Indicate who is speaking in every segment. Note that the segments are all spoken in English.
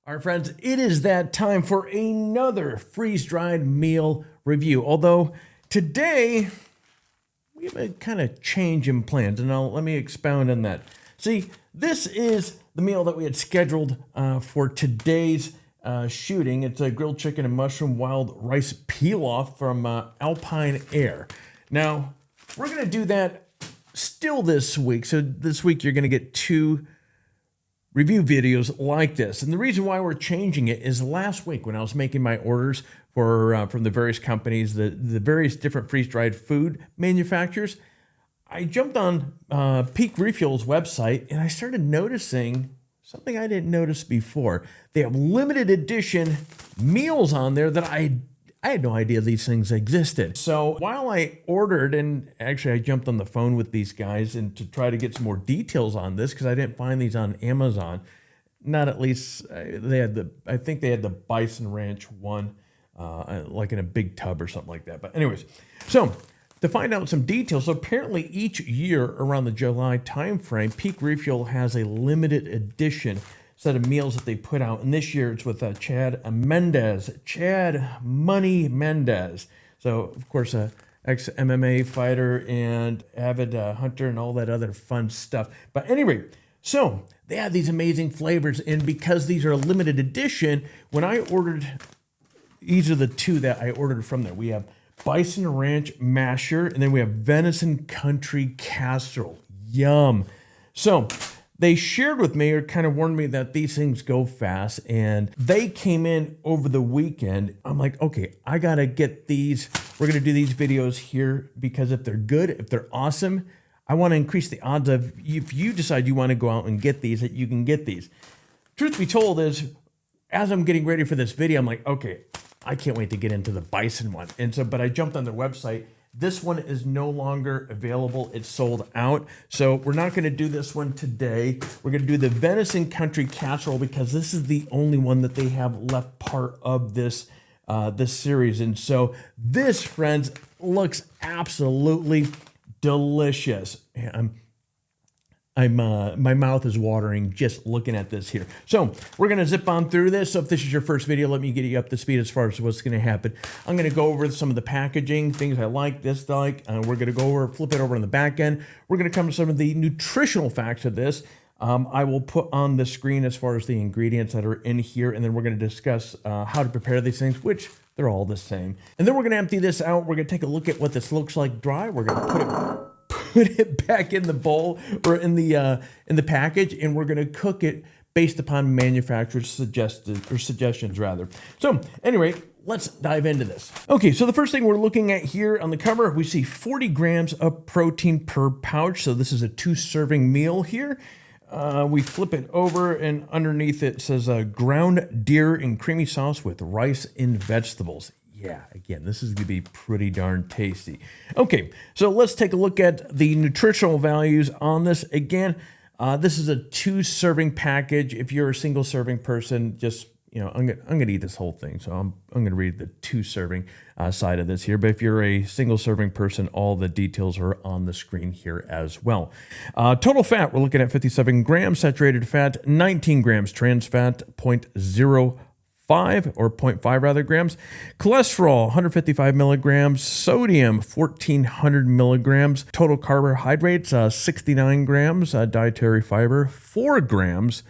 Speaker 1: All right, friends, it is that time for another freeze-dried meal review. Although today we have a kind of change in plans, and let me expound on that. See, this is the meal that we had scheduled for today's shooting. It's a grilled chicken and mushroom wild rice pilaf from Alpine Air. Now, we're going to do that still this week. So this week you're going to get two review videos like this. And the reason why we're changing it is last week when I was making my orders for from the various companies, the various different freeze-dried food manufacturers, I jumped on Peak Refuel's website and I started noticing something I didn't notice before. They have limited edition meals on there that I had no idea these things existed. So while I ordered, and actually I jumped on the phone with these guys and to try to get some more details on this because I didn't find these on Amazon. Not at least I think they had the Bison Ranch one, like in a big tub or something like that. But anyways, so to find out some details, so apparently each year around the July timeframe, Peak Refuel has a limited edition set of meals that they put out. And this year it's with Chad Mendes, Chad Money Mendes. So, of course, ex-MMA fighter and avid hunter and all that other fun stuff. But anyway, so they have these amazing flavors. And because these are a limited edition, when I ordered, these are the two that I ordered from there. We have Bison Ranch Masher, and then we have Venison Country Casserole. Yum. So they shared with me or kind of warned me that these things go fast, and they came in over the weekend. I'm like, okay, I got to get these. We're going to do these videos here because if they're good, if they're awesome, I want to increase the odds of if you decide you want to go out and get these, that you can get these. Truth be told is, as I'm getting ready for this video, I'm like, okay, I can't wait to get into the bison one. And so, but I jumped on their website. This one is no longer available. It's sold out. So we're not going to do this one today. We're going to do the Venison Country Casserole because this is the only one that they have left part of this this series. And so this, friends, looks absolutely delicious. My mouth is watering just looking at this here. So we're going to zip on through this. So if this is your first video, let me get you up to speed as far as what's going to happen. I'm going to go over some of the packaging, things I like, dislike. We're going to go over, flip it over on the back end. We're going to come to some of the nutritional facts of this. I will put on the screen as far as the ingredients that are in here. And then we're going to discuss how to prepare these things, which they're all the same. And then we're going to empty this out. We're going to take a look at what this looks like dry. We're going to put it back in the bowl or in the package, and we're going to cook it based upon manufacturer's suggestions rather. So anyway, let's dive into this. Okay, so the first thing we're looking at here on the cover, we see 40 grams of protein per pouch. So this is a 2-serving meal here. We flip it over, and underneath it says ground deer in creamy sauce with rice and vegetables. Yeah, again, this is going to be pretty darn tasty. Okay, so let's take a look at the nutritional values on this. Again, this is a 2-serving package. If you're a single-serving person, just, you know, I'm gonna eat this whole thing, so I'm going to read the 2-serving side of this here. But if you're a single-serving person, all the details are on the screen here as well. Total fat, we're looking at 57 grams. Saturated fat, 19 grams. Trans fat, 0.05 or 0.5 rather grams. Cholesterol, 155 milligrams. Sodium, 1,400 milligrams. Total carbohydrates, 69 grams. Dietary fiber, 4 grams.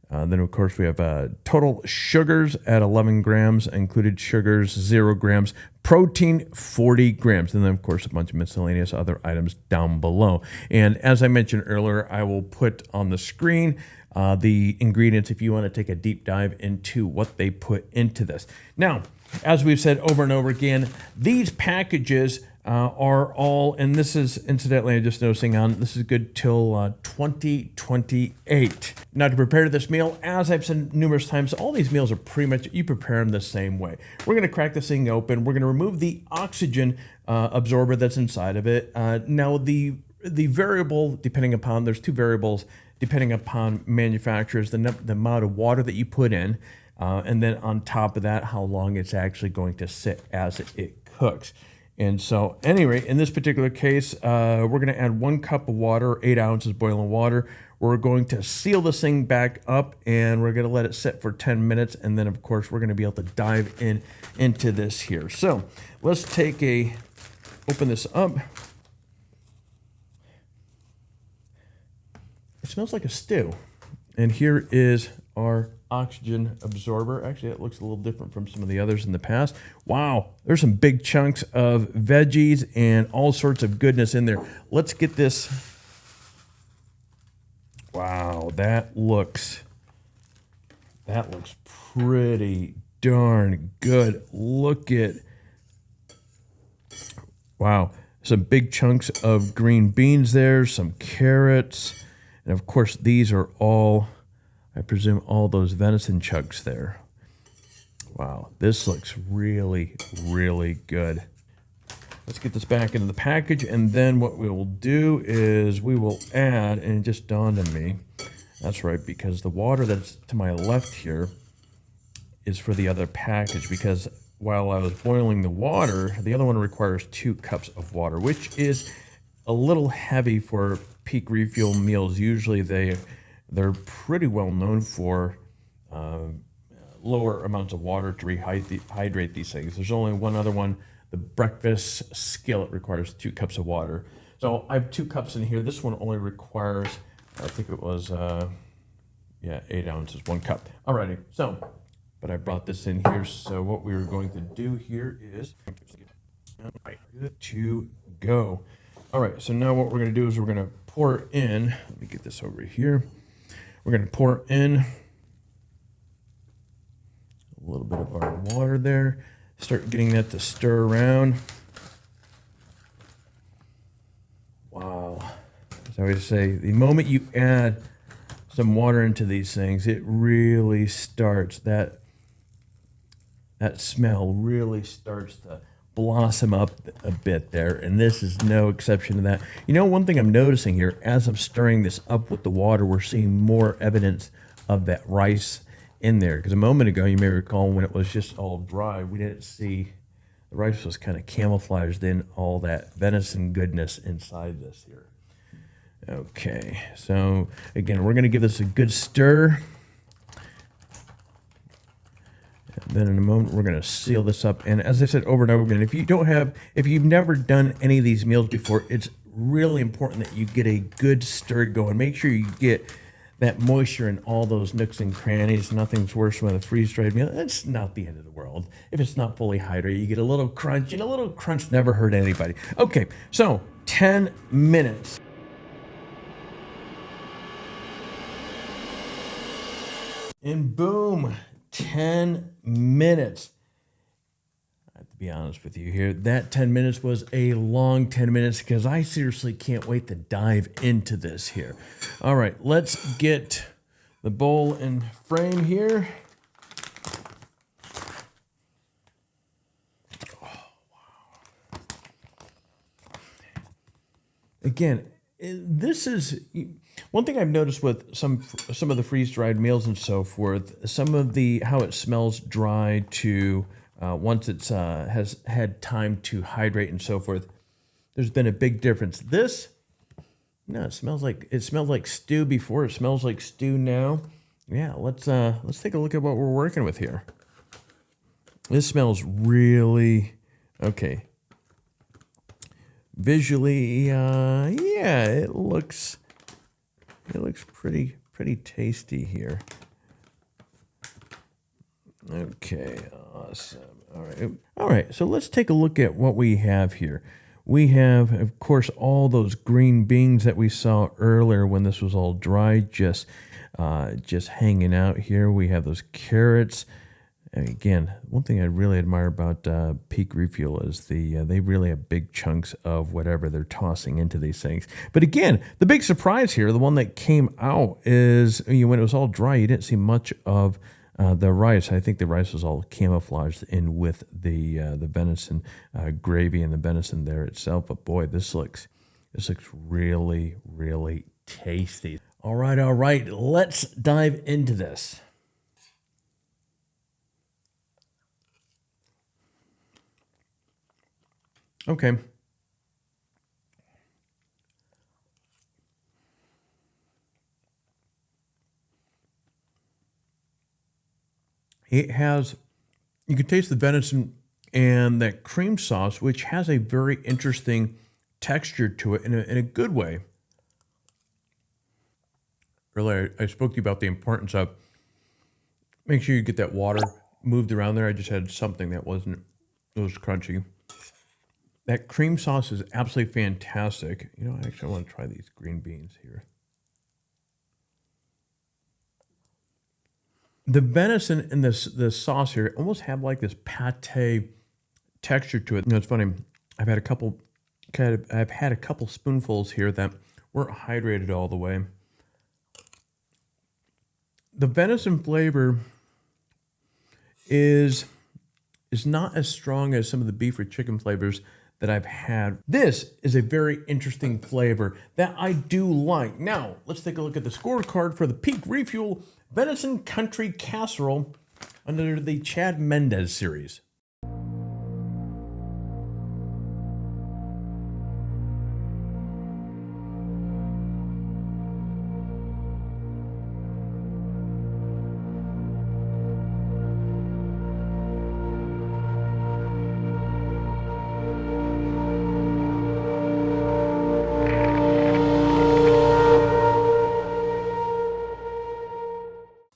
Speaker 1: Then, of course, we have total sugars at 11 grams. Included sugars, 0 grams. Protein, 40 grams. And then, of course, a bunch of miscellaneous other items down below. And as I mentioned earlier, I will put on the screen the ingredients if you want to take a deep dive into what they put into this. Now, as we've said over and over again, these packages are all, and this is incidentally, I'm just noticing this is good till 2028. Now, to prepare this meal, as I've said numerous times, all these meals are pretty much, you prepare them the same way. We're going to crack this thing open. We're going to remove the oxygen absorber that's inside of it. Now, the variable, depending upon, there's 2 variables, depending upon manufacturers, the amount of water that you put in, and then on top of that, how long it's actually going to sit as it cooks. And so anyway, in this particular case, we're going to add 1 cup of water, 8 ounces boiling water. We're going to seal this thing back up, and we're going to let it sit for 10 minutes. And then, of course, we're going to be able to dive into this here. So let's open this up. It smells like a stew. And here is our oxygen absorber. Actually, it looks a little different from some of the others in the past. Wow, there's some big chunks of veggies and all sorts of goodness in there. Let's get this. Wow, that looks pretty darn good. Look at, wow, some big chunks of green beans there, some carrots, and of course these are all, I presume, all those venison chunks there. Wow, this looks really, really good. Let's get this back into the package, and then what we will do is we will add, and it just dawned on me, that's right, because the water that's to my left here is for the other package, because while I was boiling the water, the other one requires 2 cups of water, which is a little heavy for Peak Refuel meals. Usually they're pretty well known for lower amounts of water to rehydrate these things. There's only one other one. The breakfast skillet requires 2 cups of water. So I have 2 cups in here. This one only requires, I think it was, 8 ounces, 1 cup. Alrighty, so, but I brought this in here. So what we are going to do here is, good to go. All right, so now what we're going to do is we're going to pour in. Let me get this over here. We're going to pour in a little bit of our water there. Start getting that to stir around. Wow. As I always say, the moment you add some water into these things, it really starts, that smell really starts to blossom up a bit there, and this is no exception to that. You know, one thing I'm noticing here, as I'm stirring this up with the water, we're seeing more evidence of that rice in there, because a moment ago, you may recall, when it was just all dry, we didn't see, the rice was kind of camouflaged in all that venison goodness inside this here. Okay, so again, we're going to give this a good stir. And then in a moment, we're going to seal this up. And as I said over and over again, if you've never done any of these meals before, it's really important that you get a good stir going. Make sure you get that moisture in all those nooks and crannies. Nothing's worse than a freeze-dried meal. It's not the end of the world. If it's not fully hydrated, you get a little crunch, and a little crunch never hurt anybody. Okay, so 10 minutes. And boom, 10 minutes. I have to be honest with you here. That 10 minutes was a long 10 minutes because I seriously can't wait to dive into this here. All right, let's get the bowl in frame here. Oh, wow. Again, this is one thing I've noticed with some of the freeze-dried meals and so forth. Some of how it smells dry to once it's has had time to hydrate and so forth. There's been a big difference. This, no, it smelled like stew before. It smells like stew now. Yeah, let's take a look at what we're working with here. This smells really okay. Visually, yeah, it looks pretty tasty here. Okay, awesome. All right. So let's take a look at what we have here. We have, of course, all those green beans that we saw earlier when this was all dry, just hanging out here. We have those carrots. And again, one thing I really admire about Peak Refuel is they really have big chunks of whatever they're tossing into these things. But again, the big surprise here, the one that came out is when it was all dry, you didn't see much of the rice. I think the rice was all camouflaged in with the venison gravy and the venison there itself. But boy, this looks really, really tasty. All right, let's dive into this. Okay. It has, you can taste the venison and that cream sauce, which has a very interesting texture to it in a good way. Earlier, I spoke to you about the importance of make sure you get that water moved around there. I just had something that it was crunchy. That cream sauce is absolutely fantastic. You know, actually, I want to try these green beans here. The venison and the sauce here almost have like this pate texture to it. You know, it's funny. I've had a couple spoonfuls here that weren't hydrated all the way. The venison flavor is not as strong as some of the beef or chicken flavors that I've had. This is a very interesting flavor that I do like. Now, let's take a look at the scorecard for the Peak Refuel Venison Country Casserole under the Chad Mendes series.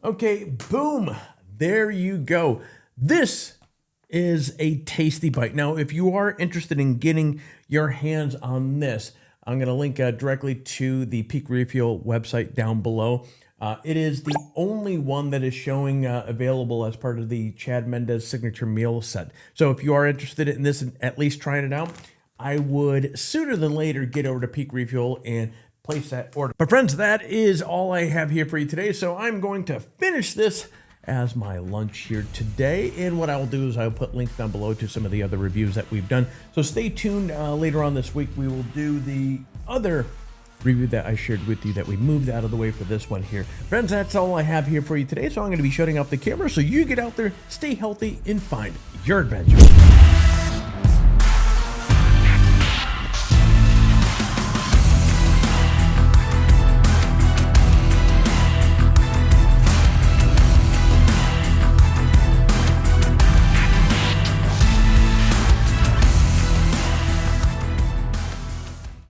Speaker 1: Okay, boom, there you go. This is a tasty bite. Now, if you are interested in getting your hands on this, I'm going to link directly to the Peak Refuel website down below. It is the only one that is showing available as part of the Chad Mendes signature meal set. So if you are interested in this and at least trying it out, I would sooner than later get over to Peak Refuel and place that order. But friends, that is all I have here for you today. So I'm going to finish this as my lunch here today. And what I'll do is I'll put links down below to some of the other reviews that we've done. So stay tuned. Later on this week, we will do the other review that I shared with you that we moved out of the way for this one here. Friends, that's all I have here for you today. So I'm going to be shutting off the camera so you get out there, stay healthy, and find your adventure.